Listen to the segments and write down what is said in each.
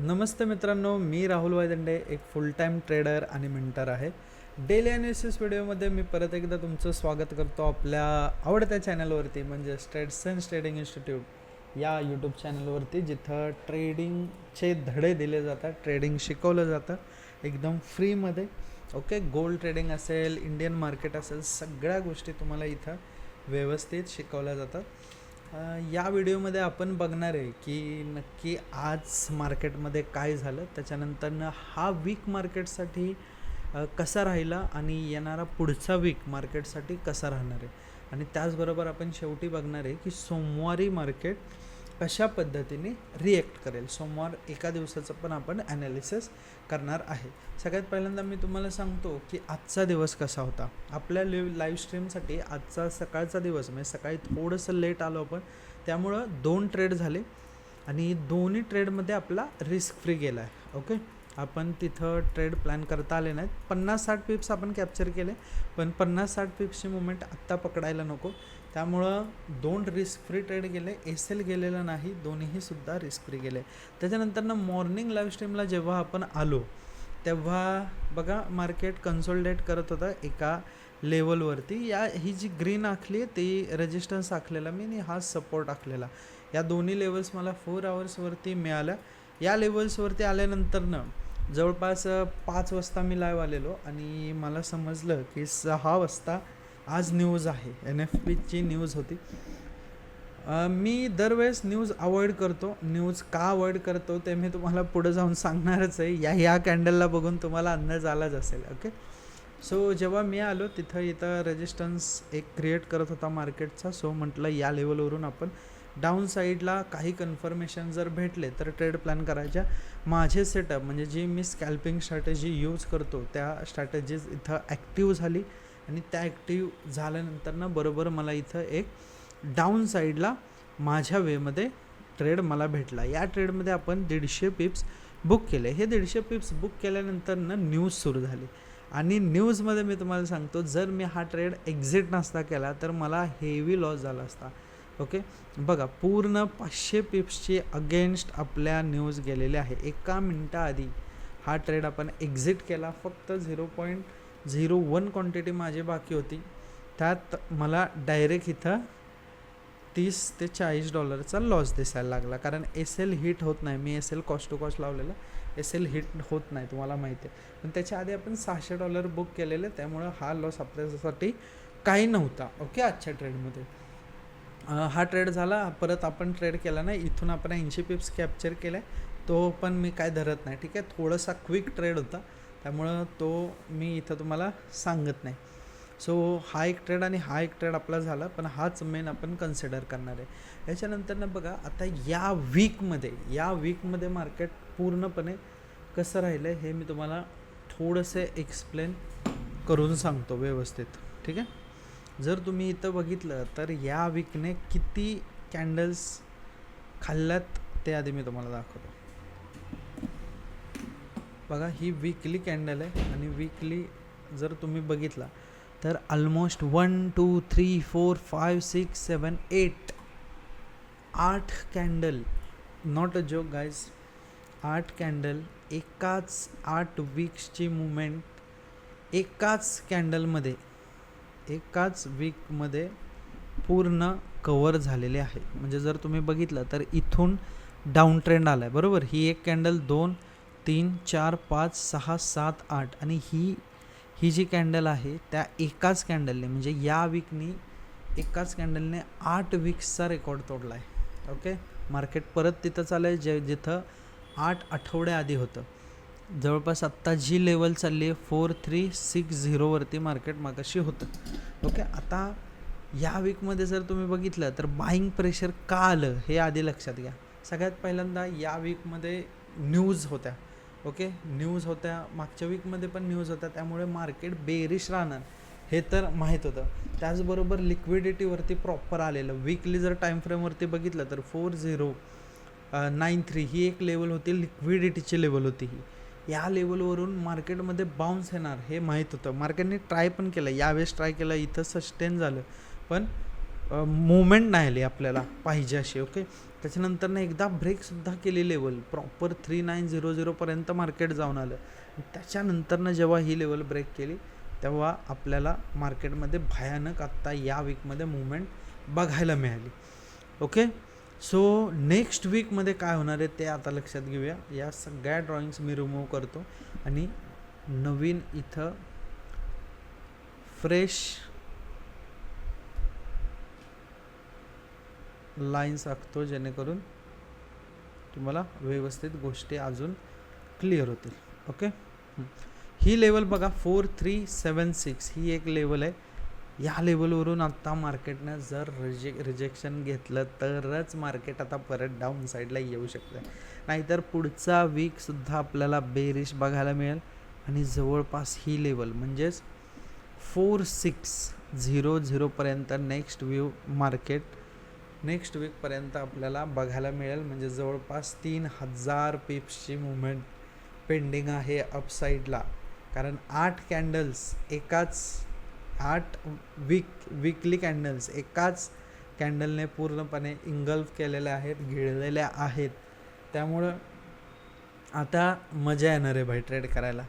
नमस्ते मित्रांनो, मी राहुल वायदंडे एक फुल time trader आणि मेंटर आहे. डेली ॲनालिसिस व्हिडिओमध्ये मी परत एकदा तुमचं स्वागत करतो आपल्या आवडत्या चॅनलवरती, म्हणजे ट्रेडसेन्स ट्रेडिंग इन्स्टिट्यूट या यूट्यूब चॅनलवरती, जिथं ट्रेडिंगचे धडे दिले जातात, ट्रेडिंग शिकवलं जातं एकदम फ्रीमध्ये. ओके, गोल्ड ट्रेडिंग असेल, इंडियन मार्केट असेल, सगळ्या गोष्टी तुम्हाला इथं व्यवस्थित शिकवल्या जातात. या व्हिडिओमध्ये आपण बघणार आहे की नक्की आज मार्केटमध्ये काय झालं, त्याच्यानंतरनं हा वीक मार्केटसाठी कसा राहिला आणि येणारा पुढचा वीक मार्केटसाठी कसा राहणार आहे. आणि त्याचबरोबर आपण शेवटी बघणार आहे की सोमवारी मार्केट कशा पद्धतीने रिॲक्ट करेल. सोमवार एका दिवसाचं पण आपण ॲनालिसिस करणार आहे. सगळ्यात पहिल्यांदा मी तुम्हाला सांगतो की आजचा दिवस कसा होता. आपल्या लाईव्ह स्ट्रीमसाठी आजचा सकाळचा दिवस, म्हणजे सकाळी थोडंसं लेट आलो आपण, त्यामुळं 2 ट्रेड झाले आणि दोन्ही ट्रेडमध्ये आपला रिस्क फ्री गेला आहे. ओके, आपण तिथं ट्रेड प्लॅन करता आले नाहीत. 50-60 पिप्स आपण कॅप्चर केले, पण 50-60 पिप्सची मुवमेंट आत्ता पकडायला नको, त्यामुळं 2 रिस्क फ्री ट्रेड गेले. एस-एल गेलेलं नाही, दोन्हीसुद्धा रिस्क फ्री गेले. त्याच्यानंतरनं मॉर्निंग लाईव्ह स्ट्रीमला जेव्हा आपण आलो तेव्हा बघा मार्केट कन्सोलिडेट करत होता एका लेवलवरती. ही जी ग्रीन आखली आहे ती रेजिस्टन्स आखलेला मी, आणि हा सपोर्ट आखलेला. या दोन्ही लेवल्स मला 4 आवर्सवरती मिळाल्या. या लेवल्सवरती आल्यानंतरनं जवळपास 5 वाजता मी लाईव्ह आलेलो आणि मला समजलं की 6 वाजता आज न्यूज आहे, NFPची न्यूज होती. मी दरवेळेस न्यूज अवॉइड करतो. न्यूज का अवॉइड करतो ते मी तुम्हाला पुढे जाऊन सांगणारच आहे. या कॅन्डलला बघून तुम्हाला अंदाज आलाच असेल. ओके, सो जेव्हा मी आलो इथं रेजिस्टन्स एक क्रिएट करत होता मार्केटचा. सो म्हटलं या लेवलवरून आपण डाऊन साईडला काही कन्फर्मेशन जर भेटले तर ट्रेड प्लॅन करायच्या. माझे सेटअप म्हणजे जी मी स्कॅल्पिंग स्ट्रॅटेजी यूज करतो त्या स्ट्रॅटेजीज इथं ॲक्टिव्ह झाली, आणि त्या ॲक्टिव्ह झाल्यानंतरनं बरोबर मला इथं एक डाऊन साईडला माझ्या वेमध्ये ट्रेड मला भेटला. या ट्रेडमध्ये आपण 150 पिप्स बुक केले. हे 150 पिप्स बुक केल्यानंतरनं न्यूज सुरू झाली, आणि न्यूजमध्ये मी तुम्हाला सांगतो, जर मी हा ट्रेड एक्झिट नसता केला तर मला हेवी लॉस झाला असता. ओके, बघा पूर्ण 500 पिप्सची अगेन्स्ट आपल्या न्यूज गेलेले आहे. एका मिनटाआधी हा ट्रेड आपण एक्झिट केला. फक्त 0.01 क्वांटिटी माझी बाकी होती, त्यात मला डायरेक्ट इथं $30 ते $40 लॉस दिसायला लागला. कारण एस-एल हिट होत नाही. मी एस-एल कॉस्ट टू कॉस्ट लावलेलं, एस-एल हिट होत नाही, तुम्हाला माहिती आहे. पण त्याच्या आधी आपण $600 बुक केलेले, त्यामुळं हा लॉस आपल्यासाठी काही नव्हता. ओके, आजच्या ट्रेडमध्ये हा ट्रेड झाला. परत आपण ट्रेड केला नाही. इथून आपण 80 पिप्स कॅप्चर केला, तो पण मी काय धरत नाही. ठीक आहे, थोडासा क्विक ट्रेड होता, त्यामुळं तो मी इथं तुम्हाला सांगत नाही. सो हा एक ट्रेड आणि हा एक ट्रेड आपला झाला, पण हाच मेन आपण कन्सिडर करणार आहे. याच्यानंतरनं बघा आता या वीकमध्ये मार्केट पूर्णपणे कसं राहिलं आहे हे मी तुम्हाला थोडंसं एक्सप्लेन करून सांगतो व्यवस्थित. ठीक आहे, जर तुम्ही इथं बघितलं तर या वीकने किती कॅन्डल्स खाल्ल्यात ते आधी मी तुम्हाला दाखवतो. बघा ही वीकली कॅन्डल आहे, आणि वीकली जर तुम्ही बघितला तर almost 1 2 3 4 5 6 7 8 candle, not a joke guys, 8 candle एकाच 8 वीक्सची मुवमेंट एकाच वीकमध्ये पूर्ण कवर झालेले आहे. म्हणजे जर तुम्ही बघितलं तर इथून डाऊन ट्रेंड आला आहे, बरोबर. ही एक कॅन्डल 2 3 4 5 6 7 8, आणि ही जी कॅन्डल आहे त्या एकाच कॅन्डलने, म्हणजे या वीकनी एकाच कॅन्डलने 8 वीक्सचा रेकॉर्ड तोडला आहे. ओके, मार्केट परत तिथं चाललं आहे जिथं 8 आठवड्याआधी होतं. जवळपास आत्ता जी लेवल चालली आहे 4360 मार्केट मागाशी होतं. ओके, आता या वीकमध्ये जर तुम्ही बघितलं तर बाईंग प्रेशर का आलं हे आधी लक्षात घ्या. सगळ्यात पहिल्यांदा या वीकमध्ये न्यूज होत्या. ओके, न्यूज होत्या, मागच्या वीकमध्ये पण न्यूज होत्या, त्यामुळे मार्केट बेरिश राहणार हे तर माहीत होतं. त्याचबरोबर लिक्विडिटीवरती प्रॉपर आलेलं. वीकली जर टाईम फ्रेमवरती बघितलं तर 4093 ही एक लेवल होती, लिक्विडिटीची लेवल होती ही. या लेवलवरून मार्केटमध्ये बाउन्स येणार हे माहीत होतं. मार्केटने ट्राय पण केलं, यावेळेस ट्राय केलं, इथं सस्टेन झालं, पण मुवमेंट नाही आली आपल्याला पाहिजे अशी. ओके, त्याच्यानंतर ना एकदा ब्रेकसुद्धा केली लेवल प्रॉपर 3900पर्यंत मार्केट जाऊन आलं. त्याच्यानंतरनं जेव्हा ही लेवल ब्रेक केली तेव्हा आपल्याला मार्केटमध्ये भयानक आत्ता या वीकमध्ये मुवमेंट बघायला मिळाली. ओके, सो नेक्स्ट वीकमध्ये काय होणार आहे ते आता लक्षात घेऊया. या सगळ्या ड्रॉइंग्स मी रिमूव्ह करतो आणि नवीन इथं फ्रेश लाईन्स आखतो जेणेकरून तुम्हाला व्यवस्थित गोष्टी अजून क्लिअर होतील. ओके, ही लेवल बघा 4376 ही एक लेवल आहे. या लेवलवरून आत्ता मार्केटनं जर रिजेक्शन घेतलं तरच मार्केट आता परत डाऊन साईडला येऊ शकतं, नाहीतर पुढचा वीकसुद्धा आपल्याला बेरिश बघायला मिळेल. आणि जवळपास ही लेवल म्हणजेच 4600पर्यंत नेक्स्ट वीकपर्यंत आपल्याला बघायला मिळेल. म्हणजे जवळपास 3000 पिप्सची मुवमेंट पेंडिंग आहे अपसाईडला. कारण 8 वीकली कॅन्डल्स एकाच कॅन्डलने पूर्णपणे इंगल्फ केलेल्या आहेत, गिळलेल्या आहेत. त्यामुळं आता मजा येणार आहे भाई ट्रेड करायला.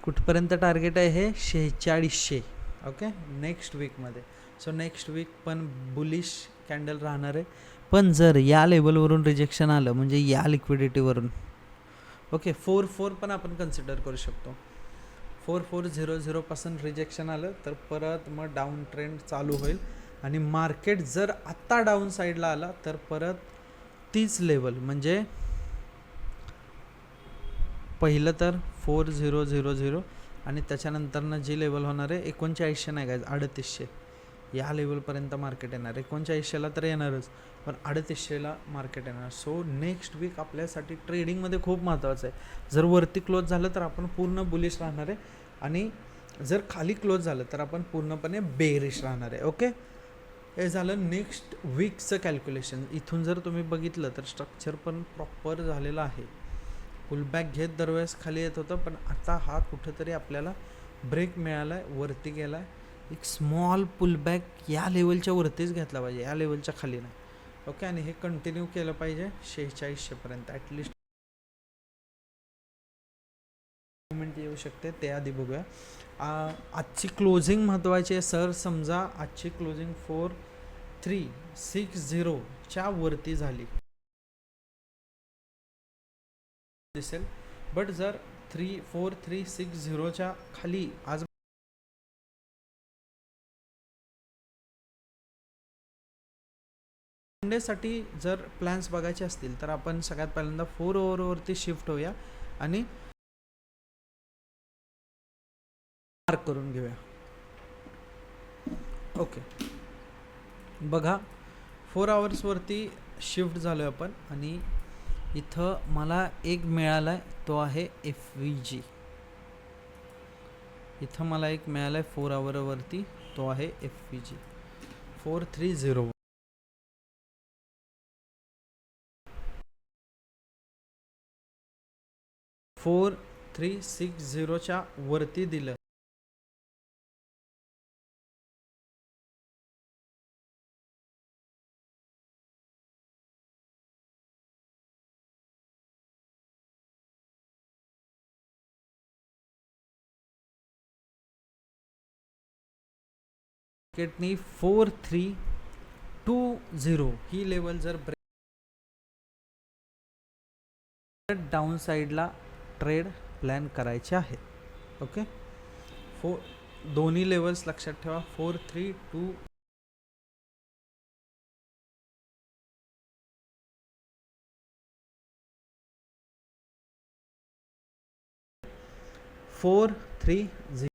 कुठपर्यंत टार्गेट आहे हे 4600. ओके, नेक्स्ट वीकमध्ये. सो नेक्स्ट वीक पण बुलिश कॅन्डल राहणार आहे. पण जर या लेवलवरून रिजेक्शन आलं म्हणजे या लिक्विडिटीवरून, ओके 44 पण आपण कन्सिडर करू शकतो. 4400 रिजेक्शन आलं तर परत मग डाऊन ट्रेंड चालू होईल. आणि मार्केट जर आत्ता डाऊन साईडला आला तर परत तीच लेवल म्हणजे पहिलं तर 4000 आणि त्याच्यानंतरनं जी लेवल होणार आहे 3900 नाही काय 3800 या लेवलपर्यंत मार्केट येणार. 3900ला तर येणारच, पण 3800ला मार्केट येणार. सो नेक्स्ट वीक आपल्यासाठी ट्रेडिंगमध्ये खूप महत्त्वाचं आहे. जर वरती क्लोज झालं तर आपण पूर्ण बुलिश राहणार आहे आणि जर खाली क्लोज झालं तर आपण पूर्णपणे बेरिश राहणार आहे. ओके, हे झालं नेक्स्ट वीकचं कॅल्क्युलेशन. इथून जर तुम्ही बघितलं तर स्ट्रक्चर पण प्रॉपर झालेलं आहे. पुलबॅक घेत दरवेळेस खाली येत होतं, पण आता हा कुठंतरी आपल्याला ब्रेक मिळाला आहे, वरती गेला आहे. एक स्मॉल पुलबॅक या लेवलच्या वरतीच घेतला पाहिजे, या लेवलच्या खाली नाही. ओके, आणि हे कंटिन्यू केलं पाहिजे 4600पर्यंत ॲटलिस्ट मुवमेंट येऊ शकते. ते आधी बघूया. आजची क्लोजिंग महत्त्वाची आहे सर. समजा आजची क्लोजिंग 4360च्या वरती झाली दिसेल, बट जर 4360च्या खाली आज मंडेसाठी जर प्लॅन्स बघायचे असतील तर आपण सगळ्यात पहिल्यांदा 4 ओव्हरवरती शिफ्ट होऊया आणि मार्क करून घेऊया. ओके, बघा 4 आवर्सवरती शिफ्ट झालो आहे आपण आणि इथं मला एक मिळाला आहे, तो आहे FVG. इथं मला एक मिळाला आहे 4 आवरवरती, तो आहे FVG 430. 4360च्या वरती दिलं 4320 ही लेवल जर ब्रेक डाऊन साईडला ट्रेड प्लॅन करायचे आहेत. ओके, दोन्ही लेवल्स लक्षात ठेवा. 432 430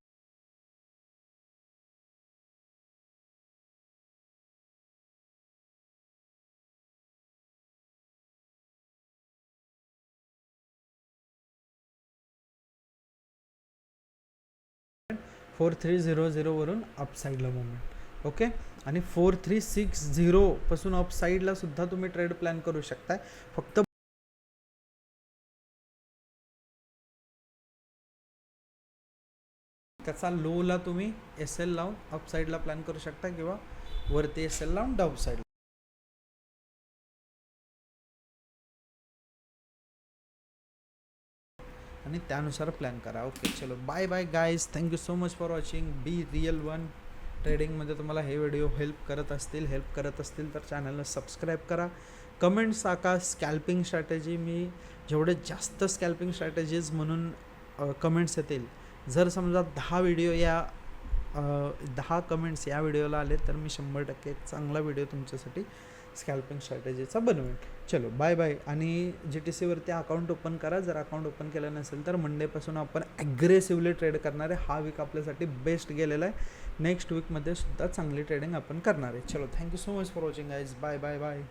4300 वरून अपसाईडला मुवमेंट. ओके, आणि 4360 पासून अपसाईडला सुद्धा तुम्ही ट्रेड प्लॅन करू शकताय. फक्त त्याचा लोला तुम्ही SL लावून अपसाईडला प्लॅन करू शकता किंवा वरती असेल लावून डाऊन साईड आणि त्यानुसार प्लॅन करा. ओके चलो bye bye guys, thank you so much for watching be real one. ट्रेडिंगमध्ये तुम्हाला हे व्हिडिओ हेल्प करत असतील तर चॅनलला सबस्क्राईब करा. कमेंट्स टाका स्कॅल्पिंग स्ट्रॅटेजी. मी जेवढे जास्त स्कॅल्पिंग स्ट्रॅटेजीज म्हणून कमेंट्स येतील, जर समजा 10 कमेंट्स या व्हिडिओला आले तर मी 100% चांगला व्हिडिओ तुमच्यासाठी स्कॅल्पिंग स्ट्रॅटेजीचा बनवेन. चलो बाय बाय. आणि GTCवरती अकाउंट ओपन करा. जर अकाउंट ओपन केलं नसेल तर मंडेपासून आपण ॲग्रेसिव्हली ट्रेड करणार आहे. हा वीक आपल्यासाठी बेस्ट गेलेला आहे. नेक्स्ट वीकमध्ये सुद्धा चांगली ट्रेडिंग आपण करणार आहे. चलो thank you so much for watching guys. Bye bye bye.